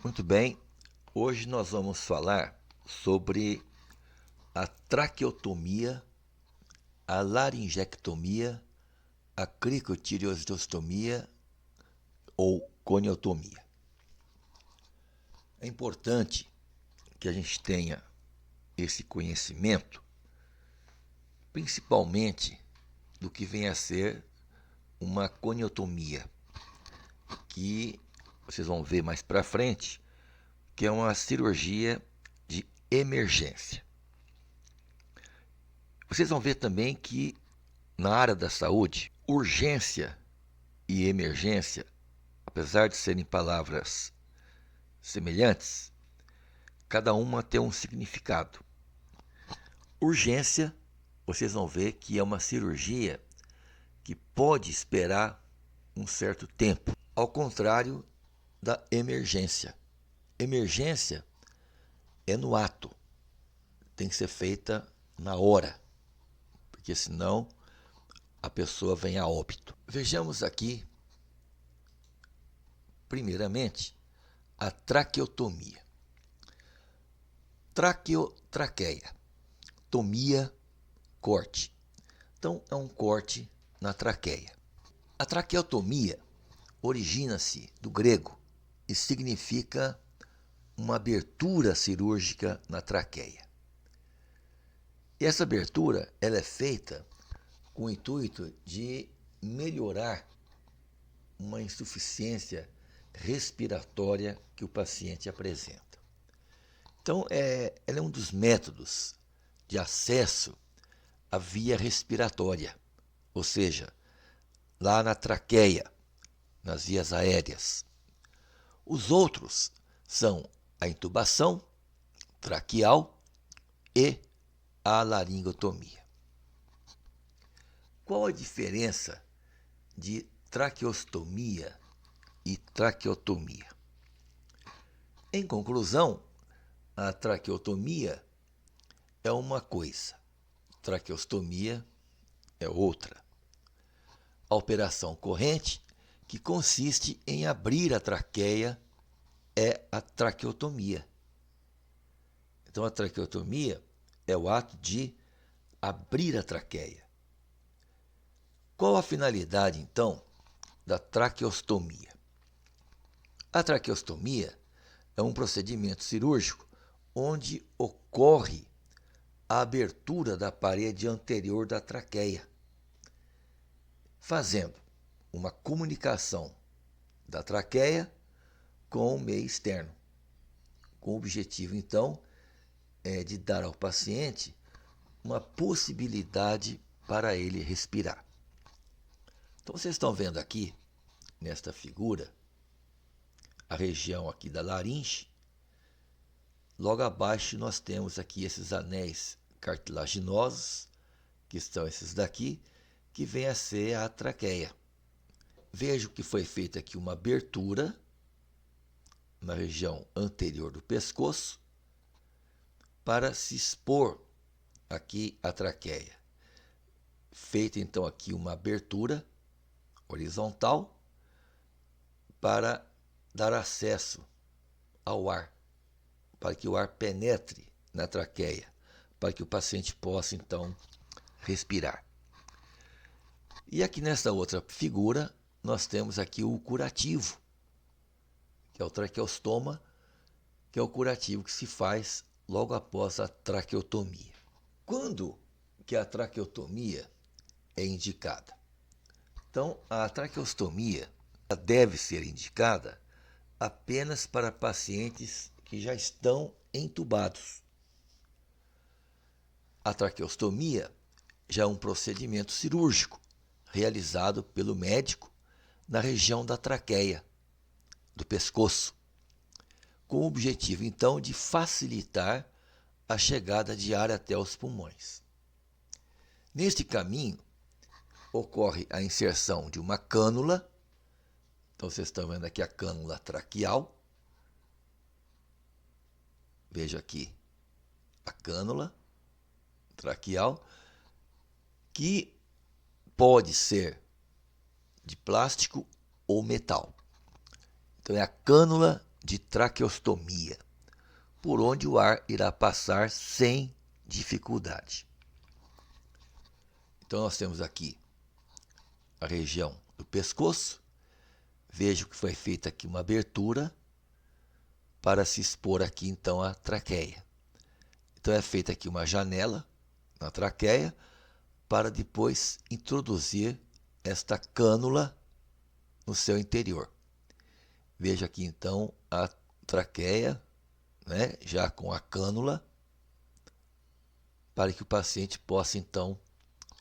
Muito bem, hoje nós vamos falar sobre a traqueotomia, a laringectomia, a cricotireoidostomia ou coniotomia. É importante que a gente tenha esse conhecimento, principalmente do que vem a ser uma coniotomia, que vocês vão ver mais para frente, que é uma cirurgia de emergência. Vocês vão ver também que na área da saúde, urgência e emergência, apesar de serem palavras semelhantes, cada uma tem um significado. Urgência, vocês vão ver que é uma cirurgia que pode esperar um certo tempo, ao contrário da emergência. Emergência é no ato, tem que ser feita na hora, porque senão a pessoa vem a óbito. Vejamos aqui, primeiramente, a traqueotomia. Traqueia, tomia, corte. Então, é um corte na traqueia. A traqueotomia origina-se do grego e significa uma abertura cirúrgica na traqueia. E essa abertura ela é feita com o intuito de melhorar uma insuficiência respiratória que o paciente apresenta. Então, ela é um dos métodos de acesso à via respiratória, ou seja, lá na traqueia, nas vias aéreas. Os outros são a intubação traqueal e a laringotomia. Qual a diferença de traqueostomia e traqueotomia? Em conclusão, a traqueotomia é uma coisa, traqueostomia é outra. A operação corrente, que consiste em abrir a traqueia, é a traqueotomia. Então, a traqueotomia é o ato de abrir a traqueia. Qual a finalidade, então, da traqueostomia? A traqueostomia é um procedimento cirúrgico onde ocorre a abertura da parede anterior da traqueia, fazendo uma comunicação da traqueia com o meio externo, com o objetivo, então, de dar ao paciente uma possibilidade para ele respirar. Então, vocês estão vendo aqui, nesta figura, a região aqui da laringe. Logo abaixo nós temos aqui esses anéis cartilaginosos, que são esses daqui, que vem a ser a traqueia. Vejo que foi feita aqui uma abertura na região anterior do pescoço para se expor aqui a traqueia. Feita então aqui uma abertura horizontal para dar acesso ao ar, para que o ar penetre na traqueia, para que o paciente possa então respirar. E aqui nesta outra figura, nós temos aqui o curativo, que é o traqueostoma, que é o curativo que se faz logo após a traqueotomia. Quando que a traqueotomia é indicada? Então, a traqueostomia deve ser indicada apenas para pacientes que já estão entubados. A traqueostomia já é um procedimento cirúrgico realizado pelo médico na região da traqueia, do pescoço, com o objetivo, então, de facilitar a chegada de ar até os pulmões. Neste caminho, ocorre a inserção de uma cânula. Então, vocês estão vendo aqui a cânula traqueal. Veja aqui a cânula traqueal, que pode ser de plástico ou metal. Então, é a cânula de traqueostomia, por onde o ar irá passar sem dificuldade. Então nós temos aqui a região do pescoço. Vejo que foi feita aqui uma abertura para se expor aqui então a traqueia. Então é feita aqui uma janela na traqueia para depois introduzir esta cânula no seu interior. Veja aqui então a traqueia, né, já com a cânula, para que o paciente possa então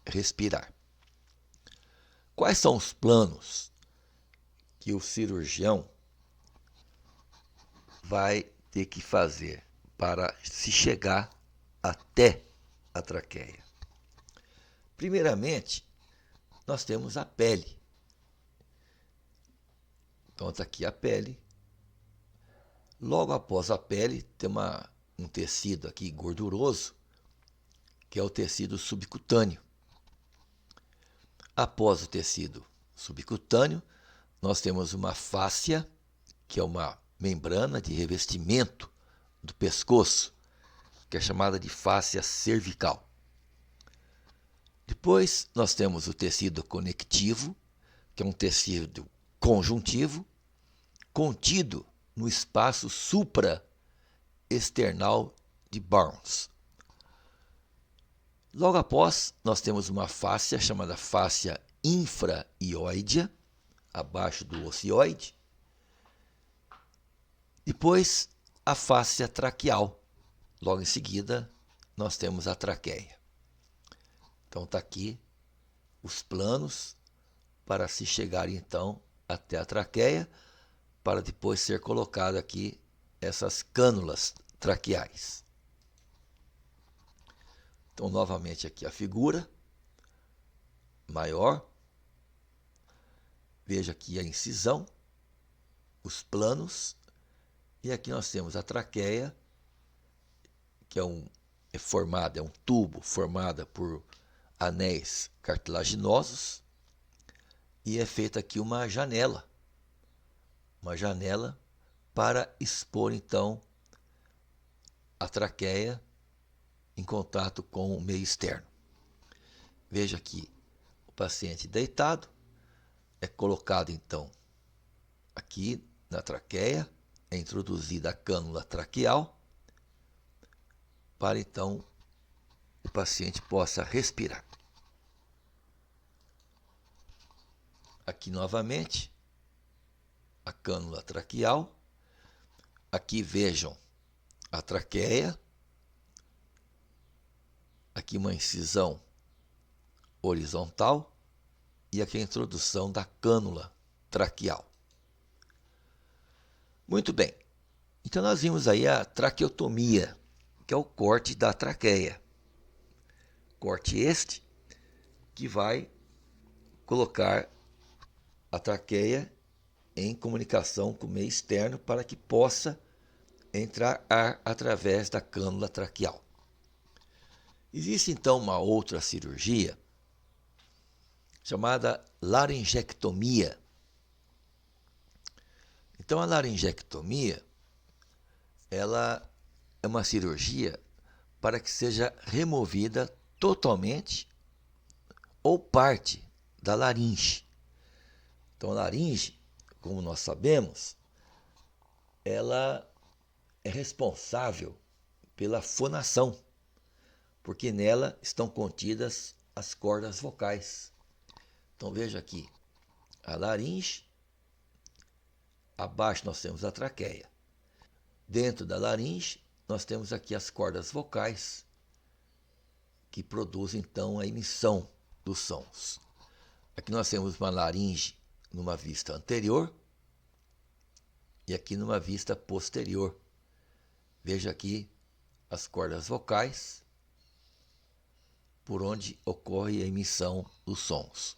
respirar. Quais são os planos que o cirurgião vai ter que fazer para se chegar até a traqueia? Primeiramente, nós temos a pele. Então está aqui a pele. Logo após a pele, tem um tecido aqui gorduroso, que é o tecido subcutâneo. Após o tecido subcutâneo, nós temos uma fáscia, que é uma membrana de revestimento do pescoço, que é chamada de fáscia cervical. Depois, nós temos o tecido conectivo, que é um tecido conjuntivo, contido no espaço supraesternal de Barnes. Logo após, nós temos uma fáscia chamada fáscia infra-ióidea, abaixo do ocioide. Depois, a fáscia traqueal. Logo em seguida, nós temos a traqueia. Então está aqui os planos para se chegar então até a traqueia, para depois ser colocado aqui essas cânulas traqueais. Então, novamente aqui a figura maior. Veja aqui a incisão, os planos, e aqui nós temos a traqueia, que é um tubo formado por anéis cartilaginosos, e é feita aqui uma janela para expor então a traqueia em contato com o meio externo. Veja aqui o paciente deitado, é colocado então aqui na traqueia, é introduzida a cânula traqueal, para então o paciente possa respirar. Aqui novamente a cânula traqueal. Aqui vejam a traqueia. Aqui uma incisão horizontal e aqui a introdução da cânula traqueal. Muito bem. Então nós vimos aí a traqueotomia, que é o corte da traqueia. Corte este que vai colocar a traqueia em comunicação com o meio externo para que possa entrar ar através da cânula traqueal. Existe então uma outra cirurgia chamada laringectomia. Então a laringectomia, ela é uma cirurgia para que seja removida totalmente ou parte da laringe. Então a laringe, como nós sabemos, ela é responsável pela fonação, porque nela estão contidas as cordas vocais. Então veja aqui, a laringe, abaixo nós temos a traqueia. Dentro da laringe, nós temos aqui as cordas vocais, que produzem então a emissão dos sons. Aqui nós temos uma laringe numa vista anterior e aqui numa vista posterior. Veja aqui as cordas vocais, por onde ocorre a emissão dos sons.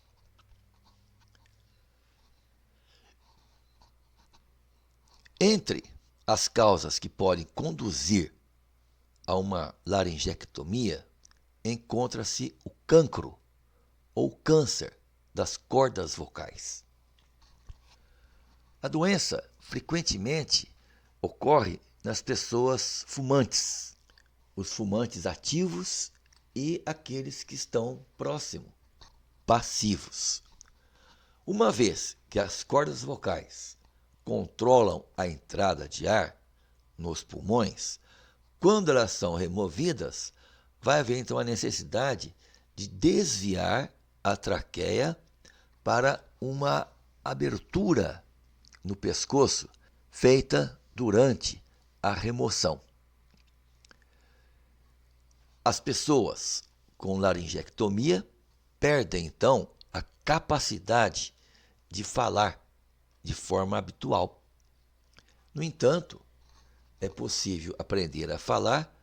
Entre as causas que podem conduzir a uma laringectomia, encontra-se o cancro ou câncer das cordas vocais. A doença frequentemente ocorre nas pessoas fumantes, os fumantes ativos e aqueles que estão próximos, passivos. Uma vez que as cordas vocais controlam a entrada de ar nos pulmões, quando elas são removidas, vai haver então a necessidade de desviar a traqueia para uma abertura no pescoço feita durante a remoção. As pessoas com laringectomia perdem então a capacidade de falar de forma habitual. No entanto, é possível aprender a falar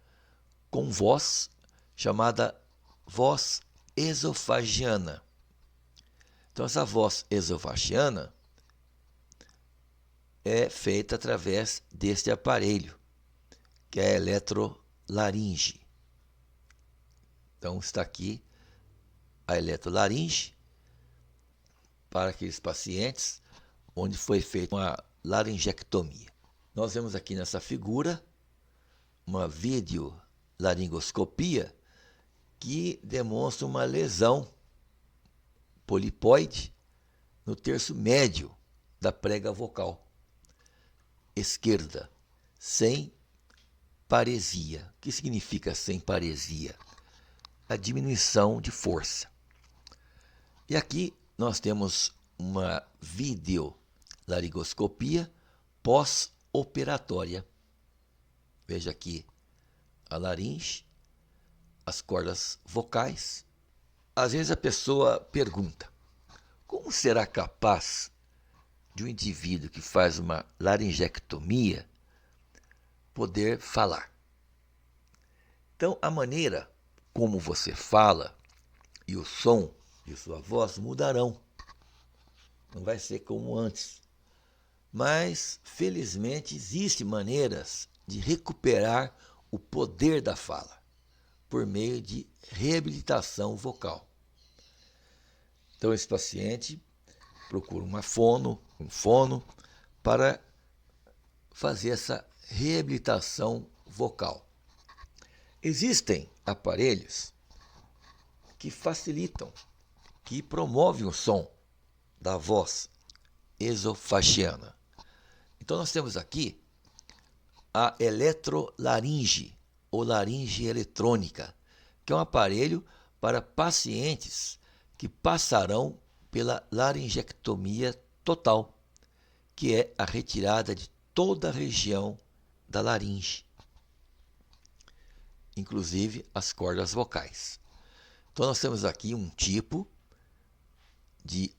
com voz chamada voz esofagiana. Então, essa voz esofagiana é feita através deste aparelho, que é a eletrolaringe. Então, está aqui a eletrolaringe para aqueles pacientes onde foi feita uma laringectomia. Nós vemos aqui nessa figura uma videolaringoscopia que demonstra uma lesão polipoide no terço médio da prega vocal esquerda, sem paresia. O que significa sem paresia? A diminuição de força. E aqui nós temos uma videolaringoscopia pós-operatória. Veja aqui a laringe, as cordas vocais. Às vezes a pessoa pergunta: como será capaz de um indivíduo que faz uma laringectomia poder falar? Então, a maneira como você fala e o som de sua voz mudarão. Não vai ser como antes. Mas, felizmente, existem maneiras de recuperar o poder da fala por meio de reabilitação vocal. Então, esse paciente procura um fono, para fazer essa reabilitação vocal. Existem aparelhos que facilitam, que promovem o som da voz esofagiana. Então, nós temos aqui a eletrolaringe ou laringe eletrônica, que é um aparelho para pacientes que passarão pela laringectomia total, que é a retirada de toda a região da laringe, inclusive as cordas vocais. Então, nós temos aqui um tipo de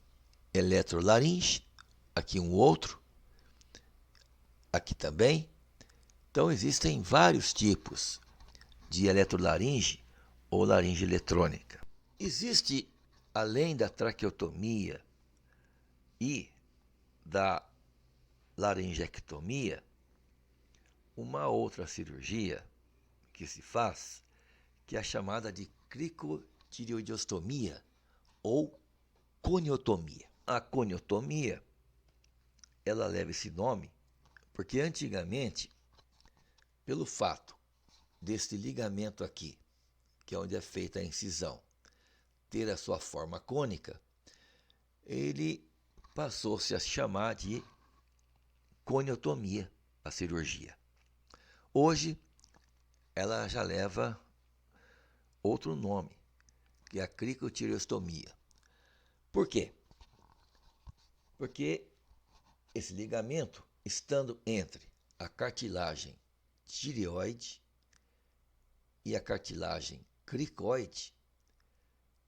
eletrolaringe, aqui um outro, aqui também. Então, existem vários tipos de eletrolaringe ou laringe eletrônica. Existe, além da traqueotomia e da laringectomia, uma outra cirurgia que se faz, que é a chamada de cricotireoidostomia ou coniotomia. A coniotomia, ela leva esse nome porque antigamente, pelo fato deste ligamento aqui, que é onde é feita a incisão, ter a sua forma cônica, ele passou-se a chamar de coniotomia, a cirurgia. Hoje, ela já leva outro nome, que é a cricotireostomia. Por quê? Porque esse ligamento, estando entre a cartilagem tireoide e a cartilagem cricoide,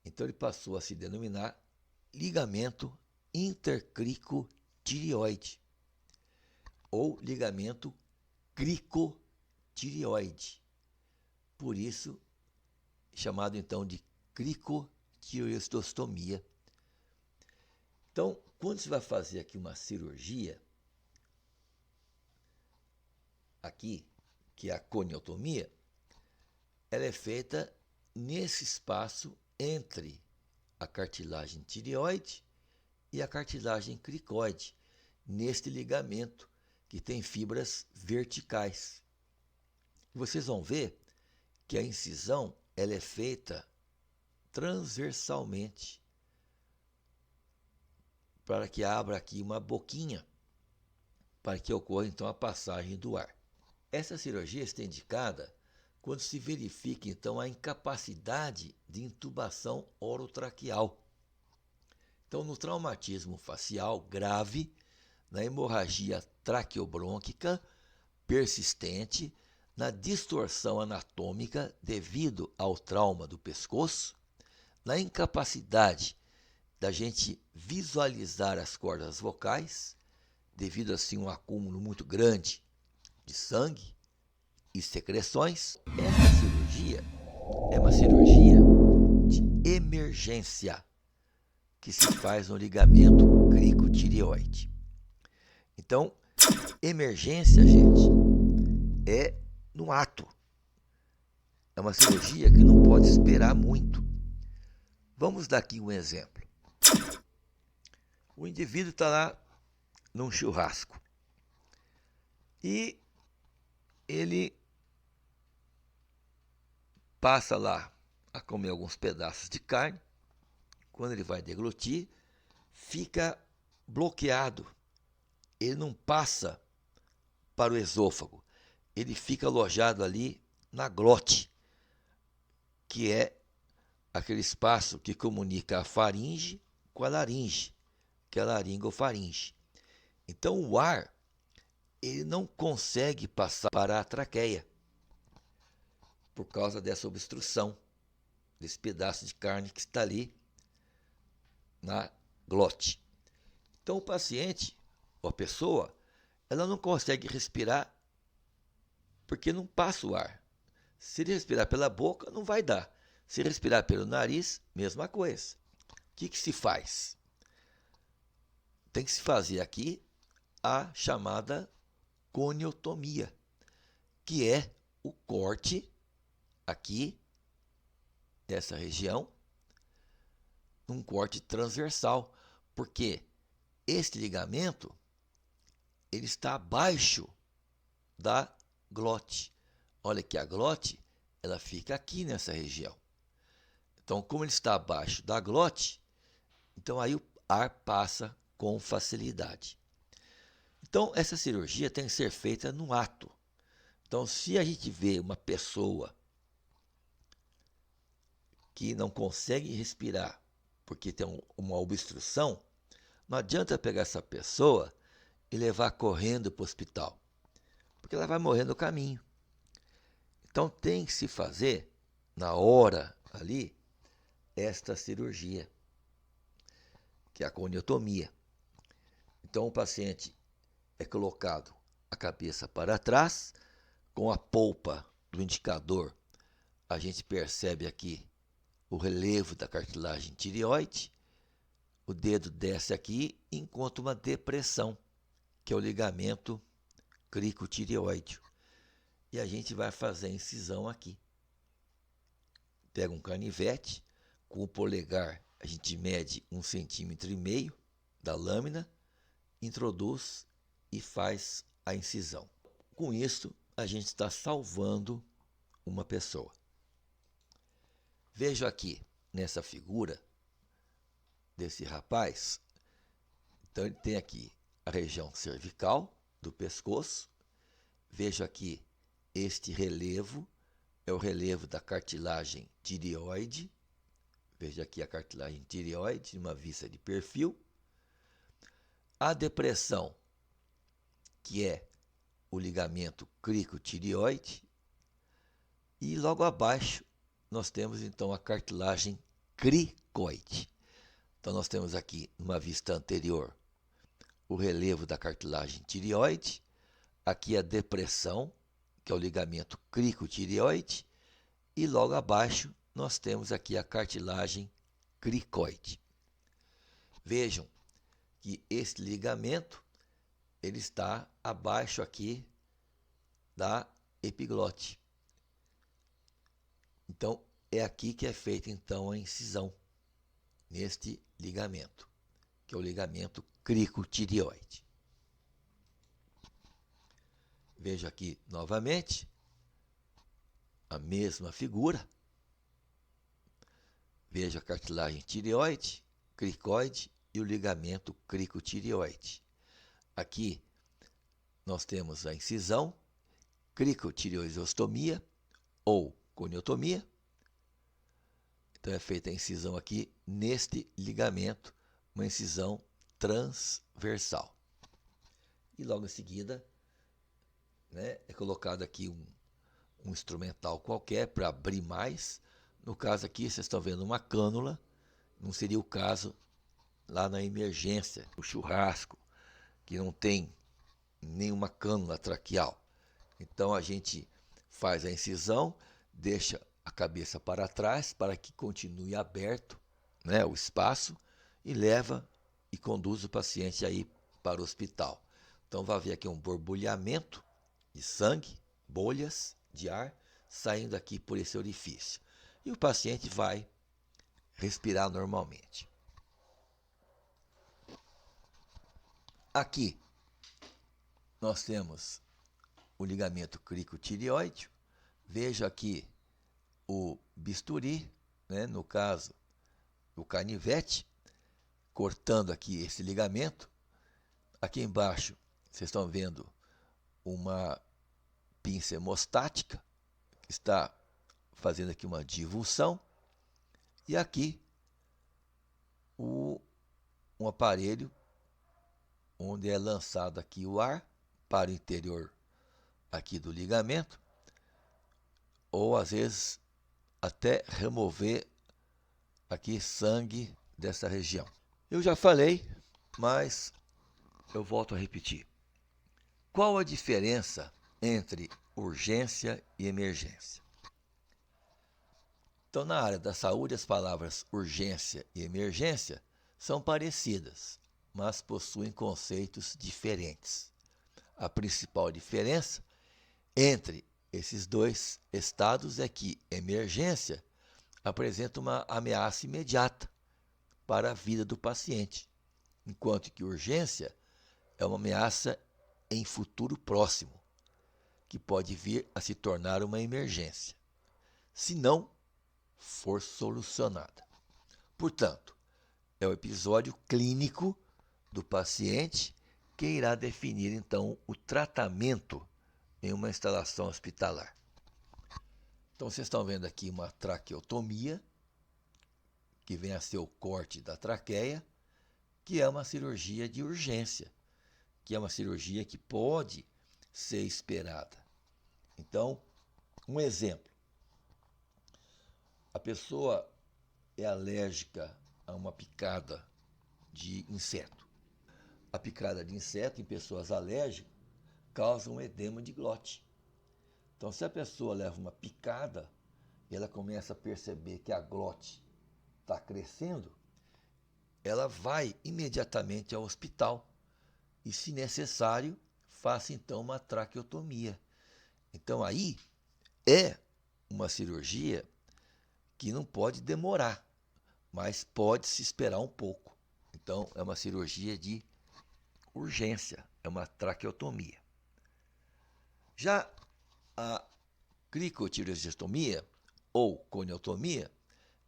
então ele passou a se denominar ligamento intercricotireoide ou ligamento cricotireoide. Por isso, chamado então de cricotireoidostomia. Então, quando você vai fazer aqui uma cirurgia, aqui, que é a coniotomia, ela é feita nesse espaço entre a cartilagem tireoide e a cartilagem cricoide, neste ligamento que tem fibras verticais. Vocês vão ver que a incisão ela é feita transversalmente para que abra aqui uma boquinha para que ocorra então a passagem do ar. Essa cirurgia está indicada quando se verifica então a incapacidade de intubação orotraqueal. Então, no traumatismo facial grave, na hemorragia traqueobrônquica persistente, na distorção anatômica devido ao trauma do pescoço, na incapacidade da gente visualizar as cordas vocais, devido assim a um acúmulo muito grande de sangue e secreções. Essa cirurgia é uma cirurgia de emergência que se faz no ligamento cricotireoide. Então, emergência, gente, é no ato. É uma cirurgia que não pode esperar muito. Vamos dar aqui um exemplo. O indivíduo está lá num churrasco e ele passa lá a comer alguns pedaços de carne. Quando ele vai deglutir, fica bloqueado. Ele não passa para o esôfago. Ele fica alojado ali na glote, que é aquele espaço que comunica a faringe com a laringe, que é a laringofaringe. Então o ar ele não consegue passar para a traqueia por causa dessa obstrução, desse pedaço de carne que está ali na glote. Então o paciente, ou a pessoa, ela não consegue respirar porque não passa o ar. Se ele respirar pela boca, não vai dar. Se respirar pelo nariz, mesma coisa. O que se faz? Tem que se fazer aqui a chamada coniotomia, que é o corte aqui dessa região, um corte transversal, porque este ligamento ele está abaixo da glote. Olha que a glote ela fica aqui nessa região. Então, como ele está abaixo da glote, então aí o ar passa com facilidade. Então, essa cirurgia tem que ser feita no ato. Então, se a gente vê uma pessoa que não consegue respirar porque tem uma obstrução, não adianta pegar essa pessoa e levar correndo para o hospital, porque ela vai morrer no caminho. Então, tem que se fazer, na hora ali, esta cirurgia, que é a coniotomia. Então, o paciente é colocado a cabeça para trás, com a polpa do indicador, a gente percebe aqui o relevo da cartilagem tireoide, o dedo desce aqui e encontra uma depressão, que é o ligamento cricotireoide. E a gente vai fazer a incisão aqui. Pega um canivete, com o polegar a gente mede 1,5 cm da lâmina, introduz e faz a incisão. Com isso, a gente está salvando uma pessoa. Vejo aqui, nessa figura desse rapaz, então ele tem aqui a região cervical do pescoço. Vejo aqui este relevo, é o relevo da cartilagem tireoide. Veja aqui a cartilagem tireoide, numa vista de perfil. A depressão, que é o ligamento cricotireoide. E logo abaixo, nós temos então a cartilagem cricoide. Então, nós temos aqui, numa vista anterior, o relevo da cartilagem tireoide. Aqui a depressão, que é o ligamento cricotireoide. E logo abaixo, nós temos aqui a cartilagem cricoide. Vejam que esse ligamento ele está abaixo aqui da epiglote. Então, é aqui que é feita então a incisão, neste ligamento, que é o ligamento cricotireoide. Veja aqui novamente a mesma figura. Veja a cartilagem tireoide, cricoide e o ligamento cricotireoide. Aqui nós temos a incisão, cricotireoidostomia ou coniotomia. Então é feita a incisão aqui neste ligamento, uma incisão transversal. E logo em seguida, né, é colocado aqui um instrumental qualquer para abrir mais. No caso aqui, vocês estão vendo uma cânula, não seria o caso lá na emergência, o churrasco, que não tem nenhuma cânula traqueal. Então a gente faz a incisão, deixa a cabeça para trás para que continue aberto, né, o espaço, e leva e conduz o paciente aí para o hospital. Então vai haver aqui um borbulhamento de sangue, bolhas de ar saindo aqui por esse orifício. E o paciente vai respirar normalmente. Aqui nós temos o ligamento cricotireoide. Veja aqui o bisturi, né, no caso o canivete, cortando aqui esse ligamento. Aqui embaixo vocês estão vendo uma pinça hemostática que está fazendo aqui uma divulsão. E aqui um aparelho onde é lançado aqui o ar para o interior aqui do ligamento, ou às vezes até remover aqui sangue dessa região. Eu já falei, mas eu volto a repetir. Qual a diferença entre urgência e emergência? Então, na área da saúde, as palavras urgência e emergência são parecidas, mas possuem conceitos diferentes. A principal diferença entre esses dois estados é que emergência apresenta uma ameaça imediata para a vida do paciente, enquanto que urgência é uma ameaça em futuro próximo, que pode vir a se tornar uma emergência, se não for solucionada. Portanto, é o episódio clínico do paciente que irá definir, então, o tratamento em uma instalação hospitalar. Então, vocês estão vendo aqui uma traqueotomia, que vem a ser o corte da traqueia, que é uma cirurgia de urgência, que é uma cirurgia que pode ser esperada. Então, um exemplo. A pessoa é alérgica a uma picada de inseto. A picada de inseto em pessoas alérgicas causa um edema de glote. Então, se a pessoa leva uma picada e ela começa a perceber que a glote está crescendo, ela vai imediatamente ao hospital e, se necessário, faça então uma traqueotomia. Então, aí é uma cirurgia que não pode demorar, mas pode se esperar um pouco. Então, é uma cirurgia de urgência, é uma traqueotomia. Já a cricotireoidostomia ou coniotomia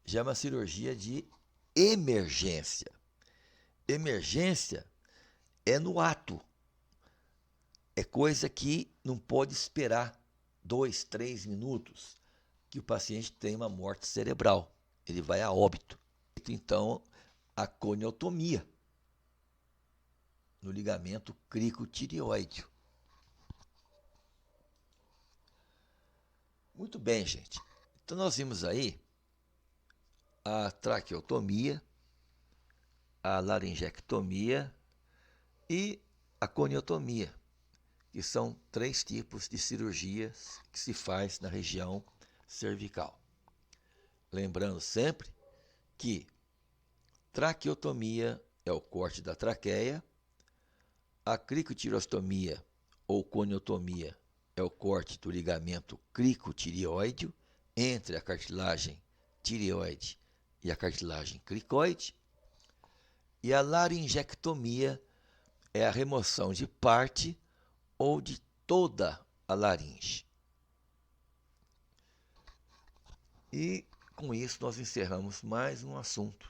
já é uma cirurgia de emergência. Emergência é no ato, é coisa que não pode esperar 2, 3 minutos que o paciente tem uma morte cerebral, ele vai a óbito. Então, a coniotomia no ligamento cricotireoide. Muito bem, gente. Então, nós vimos aí a traqueotomia, a laringectomia e a coniotomia, que são 3 tipos de cirurgias que se faz na região cervical. Lembrando sempre que traqueotomia é o corte da traqueia, a cricotireostomia ou coniotomia é o corte do ligamento cricotireoide entre a cartilagem tireoide e a cartilagem cricoide, e a laringectomia é a remoção de parte ou de toda a laringe. E com isso nós encerramos mais um assunto